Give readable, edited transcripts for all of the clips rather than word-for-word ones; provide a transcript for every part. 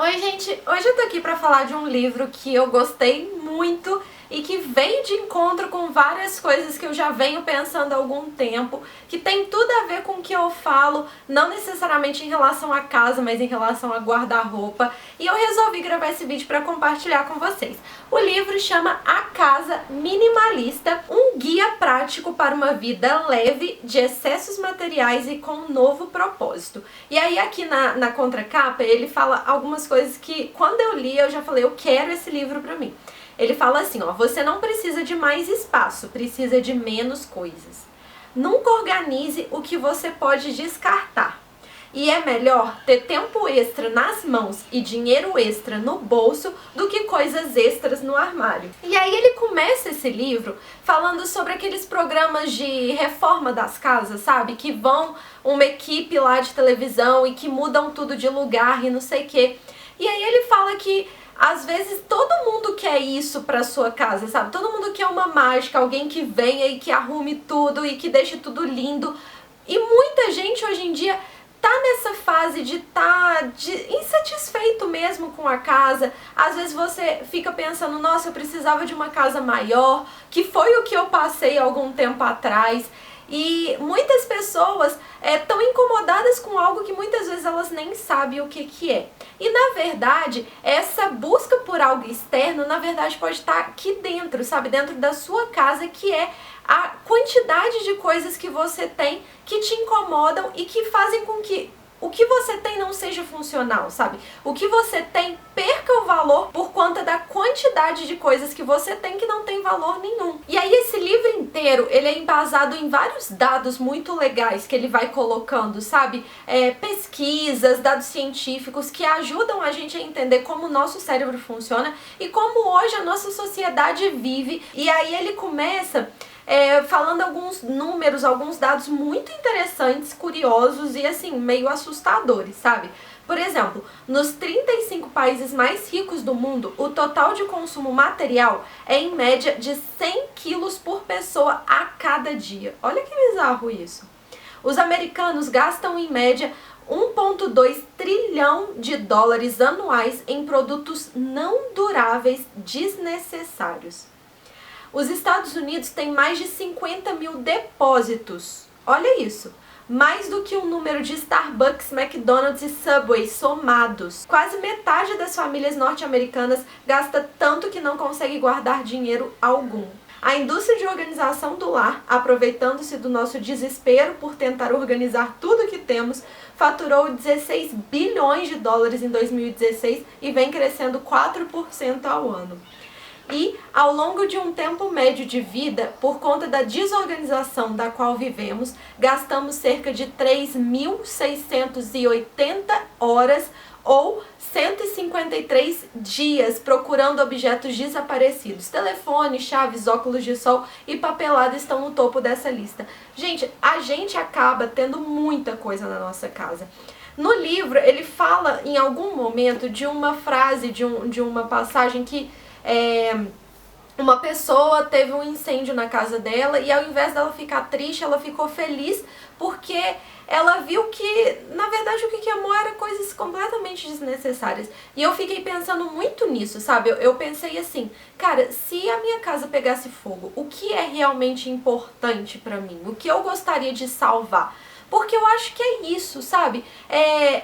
Oi gente, hoje eu tô aqui pra falar de um livro que eu gostei muito e que vem de encontro com várias coisas que eu já venho pensando há algum tempo, que tem tudo a ver com o que eu falo, não necessariamente em relação à casa, mas em relação a guarda-roupa, e eu resolvi gravar esse vídeo pra compartilhar com vocês. O livro chama A Casa Minimalista, um guia prático para uma vida leve, de excessos materiais e com um novo propósito. E aí aqui na contracapa ele fala algumas coisas que quando eu li eu já falei, eu quero esse livro pra mim. Ele fala assim, ó, você não precisa de mais espaço, precisa de menos coisas. Nunca organize o que você pode descartar. E é melhor ter tempo extra nas mãos e dinheiro extra no bolso do que coisas extras no armário. E aí ele começa esse livro falando sobre aqueles programas de reforma das casas, sabe? Que vão uma equipe lá de televisão e que mudam tudo de lugar e não sei o quê. E aí ele fala que às vezes todo mundo quer isso pra sua casa, sabe? Todo mundo quer uma mágica, alguém que venha e que arrume tudo e que deixe tudo lindo. E muita gente hoje em dia tá nessa fase de insatisfeito mesmo com a casa. Às vezes você fica pensando, nossa, eu precisava de uma casa maior, que foi o que eu passei algum tempo atrás. E muitas pessoas estão incomodadas com algo que muitas vezes elas nem sabem o que é. E na verdade, essa busca por algo externo, na verdade pode estar aqui dentro, sabe? Dentro da sua casa, que é a quantidade de coisas que você tem que te incomodam e que fazem com que o que você tem não seja funcional, sabe? O que você tem perca o valor por conta da quantidade de coisas que você tem que não tem valor nenhum. E aí esse livro inteiro, ele é embasado em vários dados muito legais que ele vai colocando, sabe? Pesquisas, dados científicos que ajudam a gente a entender como o nosso cérebro funciona e como hoje a nossa sociedade vive. E aí ele começa falando alguns números, alguns dados muito interessantes, curiosos e assim, meio assustadores, sabe? Por exemplo, nos 35 países mais ricos do mundo, o total de consumo material é em média de 100 quilos por pessoa a cada dia. Olha que bizarro isso. Os americanos gastam em média 1,2 trilhão de dólares anuais em produtos não duráveis desnecessários. Os Estados Unidos têm mais de 50 mil depósitos. Olha isso. Mais do que o número de Starbucks, McDonald's e Subway somados. Quase metade das famílias norte-americanas gasta tanto que não consegue guardar dinheiro algum. A indústria de organização do lar, aproveitando-se do nosso desespero por tentar organizar tudo que temos, faturou 16 bilhões de dólares em 2016 e vem crescendo 4% ao ano. E, ao longo de um tempo médio de vida, por conta da desorganização da qual vivemos, gastamos cerca de 3.680 horas ou 153 dias procurando objetos desaparecidos. Telefone, chaves, óculos de sol e papelada estão no topo dessa lista. Gente, a gente acaba tendo muita coisa na nossa casa. No livro, ele fala em algum momento de uma frase, de uma passagem que uma pessoa teve um incêndio na casa dela e ao invés dela ficar triste, ela ficou feliz porque ela viu que, na verdade, o que queimou era coisas completamente desnecessárias. E eu fiquei pensando muito nisso, sabe? Eu pensei assim, cara, se a minha casa pegasse fogo, o que é realmente importante pra mim? O que eu gostaria de salvar? Porque eu acho que é isso, sabe?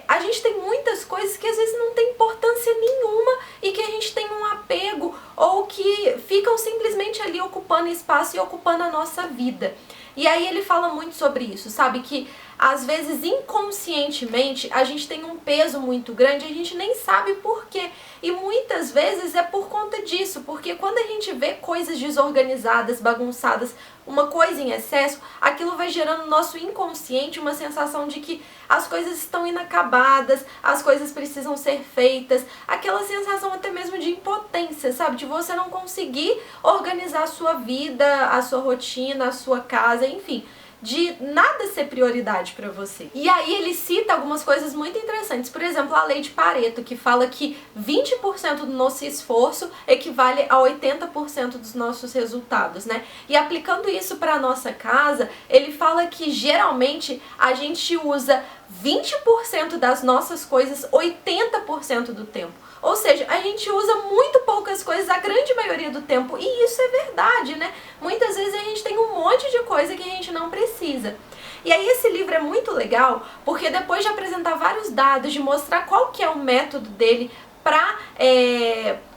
A gente tem muitas coisas que às vezes não tem importância nenhuma e que a gente tem um apego ou que ficam simplesmente ali ocupando espaço e ocupando a nossa vida. E aí ele fala muito sobre isso, sabe? Que às vezes inconscientemente a gente tem um peso muito grande e a gente nem sabe por quê. E muitas vezes é por conta disso, porque quando a gente vê coisas desorganizadas, bagunçadas, uma coisa em excesso, aquilo vai gerando no nosso inconsciente uma sensação de que as coisas estão inacabadas, as coisas precisam ser feitas, aquela sensação até mesmo de impotência, sabe? De você não conseguir organizar a sua vida, a sua rotina, a sua casa, enfim, de nada ser prioridade pra você. E aí ele cita algumas coisas muito interessantes, por exemplo, a lei de Pareto, que fala que 20% do nosso esforço equivale a 80% dos nossos resultados, né? E aplicando isso pra nossa casa, ele fala que geralmente a gente usa 20% das nossas coisas 80% do tempo. Ou seja, a gente usa muito poucas coisas a grande maioria do tempo. E isso é verdade, né? Muitas vezes a gente tem um monte de coisa que a gente não precisa. E aí esse livro é muito legal, porque depois de apresentar vários dados, de mostrar qual que é o método dele para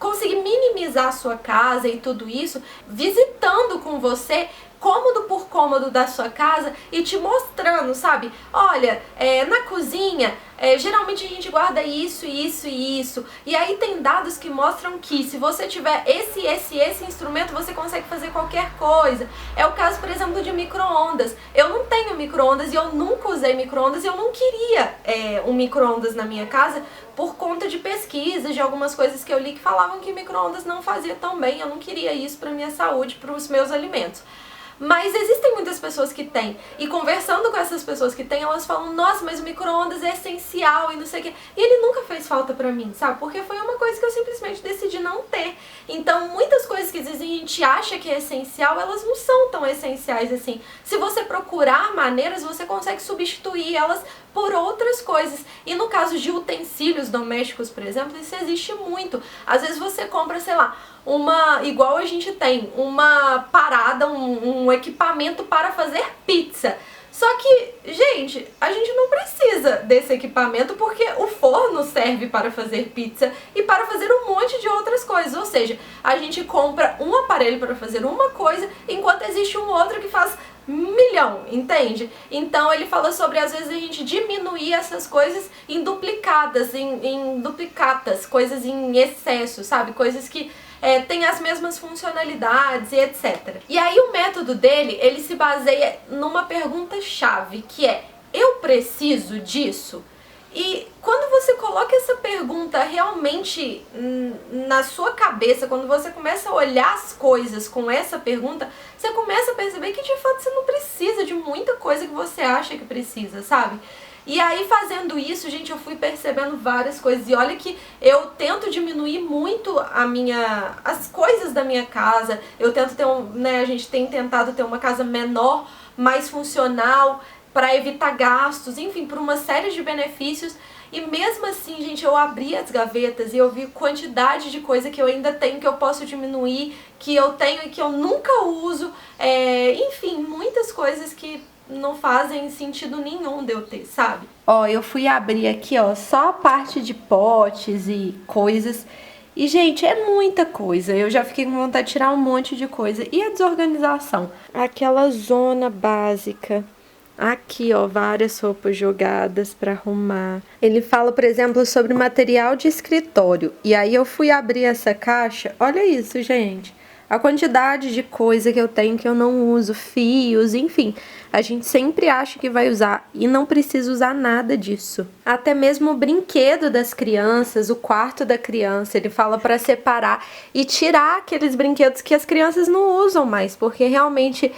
conseguir minimizar a sua casa e tudo isso, visitando com você cômodo por cômodo da sua casa e te mostrando, sabe? Olha, na cozinha, geralmente a gente guarda isso, isso e isso. E aí tem dados que mostram que se você tiver esse instrumento, você consegue fazer qualquer coisa. É o caso, por exemplo, de micro-ondas. Eu não tenho micro-ondas e eu nunca usei micro-ondas e eu não queria um micro-ondas na minha casa por conta de pesquisas, de algumas coisas que eu li que falavam que micro-ondas não fazia tão bem. Eu não queria isso para minha saúde, para os meus alimentos. Mas existem muitas pessoas que têm, e conversando com essas pessoas que têm, elas falam, nossa, mas o micro-ondas é essencial e não sei o quê. E ele nunca fez falta pra mim, sabe? Porque foi uma coisa que eu simplesmente decidi não ter. Então, muitas coisas que às vezes a gente acha que é essencial, elas não são tão essenciais assim. Se você procurar maneiras, você consegue substituir elas por outras coisas. E no caso de utensílios domésticos, por exemplo, isso existe muito. Às vezes você compra, sei lá, igual a gente tem, uma parada, um equipamento para fazer pizza. Só que, gente, a gente não precisa desse equipamento porque o forno serve para fazer pizza e para fazer um monte de outras coisas. Ou seja, a gente compra um aparelho para fazer uma coisa, enquanto existe um outro que faz 1 milhão, entende? Então ele fala sobre, às vezes, a gente diminuir essas coisas em duplicadas, em duplicatas, coisas em excesso, sabe? Coisas que tem as mesmas funcionalidades e etc. E aí o método dele, ele se baseia numa pergunta-chave, que é, eu preciso disso? E quando você coloca essa pergunta realmente na sua cabeça, quando você começa a olhar as coisas com essa pergunta, você começa a perceber que de fato você não precisa de muita coisa que você acha que precisa, sabe? E aí fazendo isso, gente, eu fui percebendo várias coisas. E olha que eu tento diminuir muito as coisas da minha casa. Eu tento ter a gente tem tentado ter uma casa menor, mais funcional, para evitar gastos, enfim, por uma série de benefícios. E mesmo assim, gente, eu abri as gavetas e eu vi quantidade de coisa que eu ainda tenho, que eu posso diminuir, que eu tenho e que eu nunca uso. Enfim, muitas coisas que não fazem sentido nenhum de eu ter, sabe? Ó, eu fui abrir aqui, ó, só a parte de potes e coisas. E, gente, é muita coisa. Eu já fiquei com vontade de tirar um monte de coisa. E a desorganização? Aquela zona básica. Aqui, ó, várias roupas jogadas para arrumar. Ele fala, por exemplo, sobre material de escritório. E aí eu fui abrir essa caixa. Olha isso, gente. A quantidade de coisa que eu tenho que eu não uso, fios, enfim. A gente sempre acha que vai usar e não precisa usar nada disso. Até mesmo o brinquedo das crianças, o quarto da criança, ele fala para separar e tirar aqueles brinquedos que as crianças não usam mais, porque realmente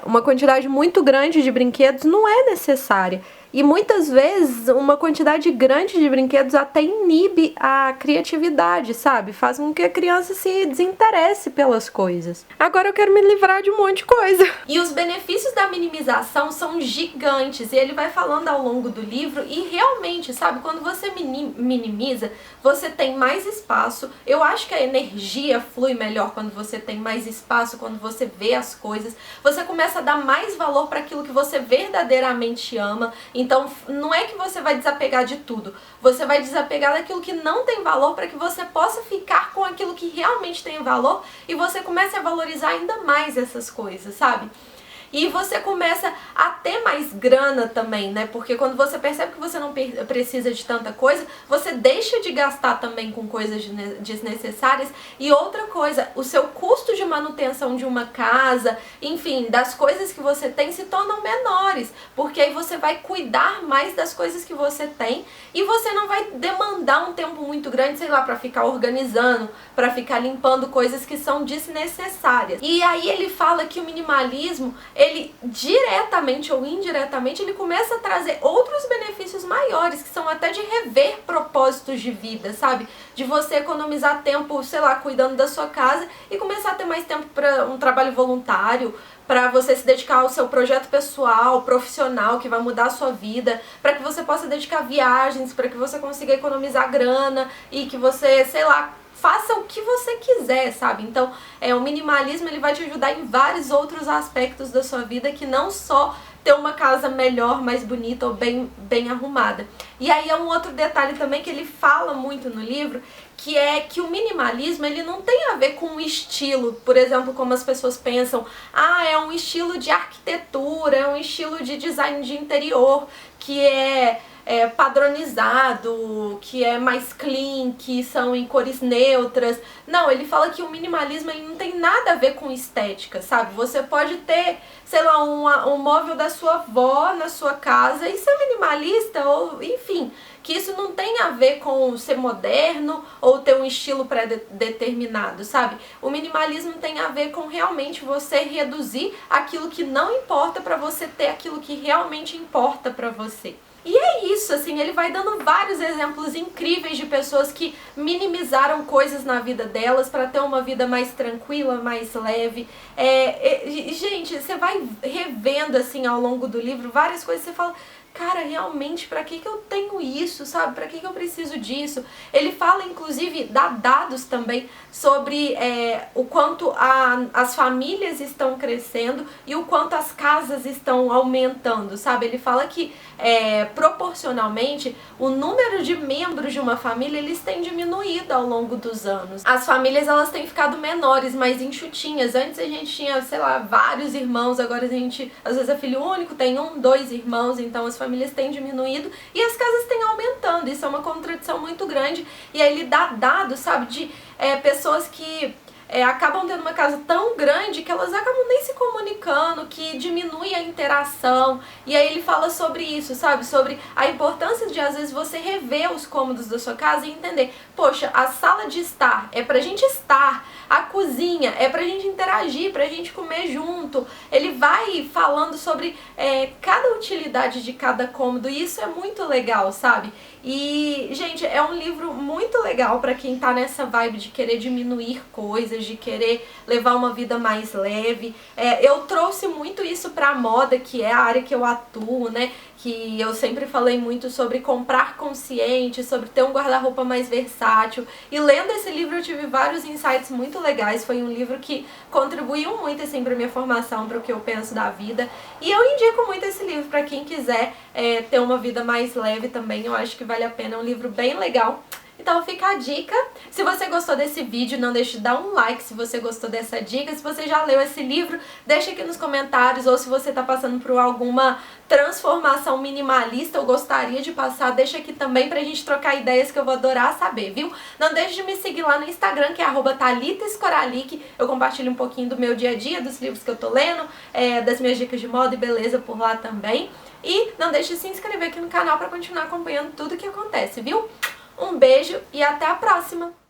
uma quantidade muito grande de brinquedos não é necessária. E muitas vezes uma quantidade grande de brinquedos até inibe a criatividade, sabe? Faz com que a criança se desinteresse pelas coisas. Agora eu quero me livrar de um monte de coisa. E os benefícios da minimização são gigantes. E ele vai falando ao longo do livro e realmente, sabe? Quando você minimiza, você tem mais espaço. Eu acho que a energia flui melhor quando você tem mais espaço, quando você vê as coisas. Você começa a dar mais valor para aquilo que você verdadeiramente ama. Então, não é que você vai desapegar de tudo, você vai desapegar daquilo que não tem valor para que você possa ficar com aquilo que realmente tem valor e você comece a valorizar ainda mais essas coisas, sabe? E você começa a ter mais grana também, né? Porque quando você percebe que você não precisa de tanta coisa, você deixa de gastar também com coisas desnecessárias. E outra coisa, o seu custo de manutenção de uma casa, enfim, das coisas que você tem se tornam menores. Porque aí você vai cuidar mais das coisas que você tem e você não vai demandar um tempo muito grande, sei lá, para ficar organizando, para ficar limpando coisas que são desnecessárias. E aí ele fala que o minimalismo, ele diretamente ou indiretamente, ele começa a trazer outros benefícios maiores, que são até de rever propósitos de vida, sabe? De você economizar tempo, sei lá, cuidando da sua casa e começar a ter mais tempo para um trabalho voluntário, para você se dedicar ao seu projeto pessoal, profissional, que vai mudar a sua vida, para que você possa dedicar viagens, para que você consiga economizar grana e que você, sei lá, faça o que você quiser, sabe? Então, o minimalismo, ele vai te ajudar em vários outros aspectos da sua vida, que não só ter uma casa melhor, mais bonita ou bem arrumada. E aí é um outro detalhe também que ele fala muito no livro, que é que o minimalismo, ele não tem a ver com o estilo, por exemplo, como as pessoas pensam, é um estilo de arquitetura, é um estilo de design de interior, que é padronizado, que é mais clean, que são em cores neutras. Não, ele fala que o minimalismo, ele não tem nada a ver com estética, sabe? Você pode ter, sei lá, um móvel da sua avó na sua casa e ser minimalista, ou enfim, que isso não tem a ver com ser moderno ou ter um estilo pré-determinado, sabe? O minimalismo tem a ver com realmente você reduzir aquilo que não importa para você ter aquilo que realmente importa para você. E é isso, assim, ele vai dando vários exemplos incríveis de pessoas que minimizaram coisas na vida delas para ter uma vida mais tranquila, mais leve. Gente, você vai revendo, assim, ao longo do livro, várias coisas que você fala, cara, realmente, pra que eu tenho isso, sabe? Pra que eu preciso disso? Ele fala, inclusive, dá dados também sobre o quanto as famílias estão crescendo e o quanto as casas estão aumentando, sabe? Ele fala que, proporcionalmente, o número de membros de uma família, eles têm diminuído ao longo dos anos. As famílias, elas têm ficado menores, mais enxutinhas. Antes a gente tinha, sei lá, vários irmãos, agora a gente, às vezes é filho único, tem 1, 2 irmãos, então as famílias têm diminuído e as casas têm aumentando. Isso é uma contradição muito grande. E aí ele dá dados, sabe, de pessoas que acabam tendo uma casa tão grande que elas acabam nem se comunicando, que diminui a interação. E aí ele fala sobre isso, sabe? Sobre a importância de, às vezes, você rever os cômodos da sua casa e entender, poxa, a sala de estar é pra gente estar, a cozinha é pra gente interagir, pra gente comer junto. Ele vai falando sobre cada utilidade de cada cômodo e isso é muito legal, sabe? E, gente, é um livro muito legal pra quem tá nessa vibe de querer diminuir coisas, de querer levar uma vida mais leve. Eu trouxe muito isso pra moda, que é a área que eu atuo, né? Que eu sempre falei muito sobre comprar consciente, sobre ter um guarda-roupa mais versátil. E lendo esse livro eu tive vários insights muito legais. Foi um livro que contribuiu muito, assim, pra minha formação, para o que eu penso da vida. E eu indico muito esse livro pra quem quiser ter uma vida mais leve também. Eu acho que vale a pena, é um livro bem legal. Então fica a dica. Se você gostou desse vídeo, não deixe de dar um like se você gostou dessa dica. Se você já leu esse livro, deixa aqui nos comentários. Ou se você está passando por alguma transformação minimalista ou gostaria de passar, deixa aqui também pra gente trocar ideias, que eu vou adorar saber, viu? Não deixe de me seguir lá no Instagram, que é @ThalitaScoralic. Eu compartilho um pouquinho do meu dia a dia, dos livros que eu tô lendo, das minhas dicas de moda e beleza por lá também. E não deixe de se inscrever aqui no canal pra continuar acompanhando tudo que acontece, viu? Um beijo e até a próxima!